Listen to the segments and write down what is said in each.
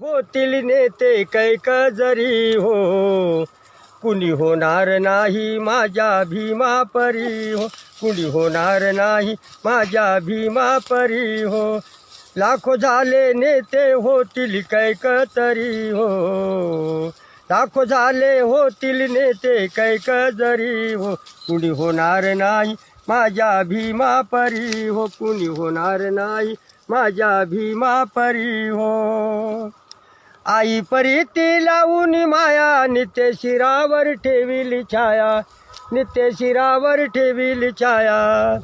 होतील नेते कैक जरी हो, कुणी होणार नाही माझ्या भीमा परी हो, कुणी होणार नाही माझ्या भीमा परी हो. लाखो झाले नेते होतील कैक तरी हो, लाखो झाले होतील नेते कैक जरी हो, कुणी होणार नाही माझ्या भीमा परी हो, कुणी होणार नाही माझ्या भीमा परी हो. आई परी ती लावून माया, नित्य शिरावर ठेविली छाया, नित्य शिरावर ठेविली छाया.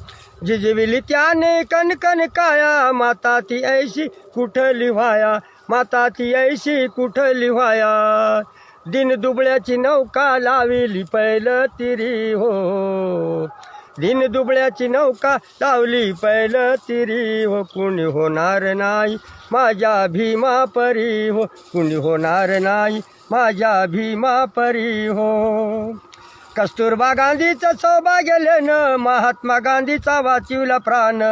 जिजविली त्याने कणकण काया, माता ती ऐशी कुठं लिव्हाया, माता ती ऐशी कुठं लिव्हाया. दिन दुबळ्याची नौका लाविली पैल तिरी हो, दिन दुबळ्याची नौका लावली पैल तिरी हो, कुणी होणार नाही माझ्या भीमा परी हो, कुणी होणार नाही माझ्या भीमा परी हो. कस्तुरबा गांधीचं सौभाग्य लेणं, महात्मा गांधीचा वाचिवला प्राण,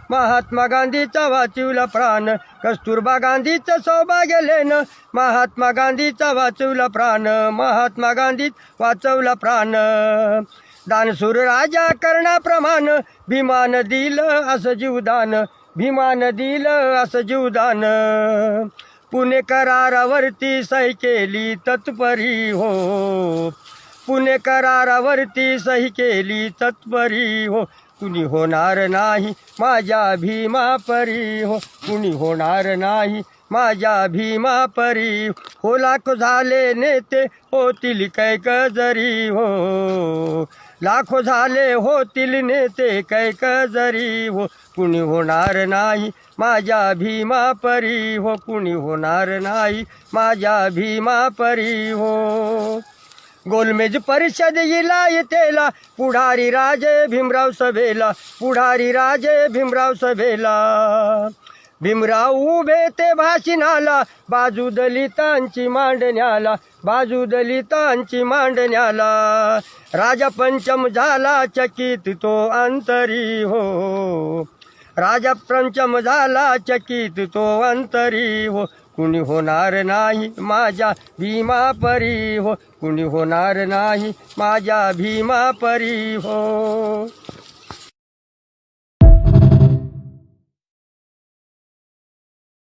महात्मा गांधीचा वाचिवला प्राण. कस्तुरबा गांधीचं सौभाग्य लेणं, महात्मा गांधीचा वाचवला प्राण, महात्मा गांधी वाचवला प्राण. दानशूर राजा कर्णाप्रमाण, भीमान दिलं असं जीवदान, भीमान दिलं असं जीवदान. पुणे करारावरती सही केली तत्परी हो, पुणे करारावरती सही केली तत्परी हो, कुणी होणार नाही माझ्या भीमा परी हो, कुणी होणार नाही माझ्या भीमा परी हो. लाखो झाले नेते होतील कैक जरी हो, लाखो झाले होतील नेते कैक जरी हो, कुणी होणार नाही माझ्या भीमा परी हो, कुणी होणार नाही माझ्या भीमा परी हो. गोलमेज परिषद येला येतेला, पुढारी राजे भीमराव सभेला, पुढारी राजे भीमराव सभेला. भीमराव उभे ते भाषणाला, बाजू दलितांची मांडण्याला, बाजू दलितांची मांडण्याला. राजा पंचम झाला चकित तो अंतरी हो, राजा पंचम झाला चकित तो अंतरी हो, कुणी होणार नाही माझ्या भीमा परी हो, कुणी होणार नाही माझ्या भीमा परी हो.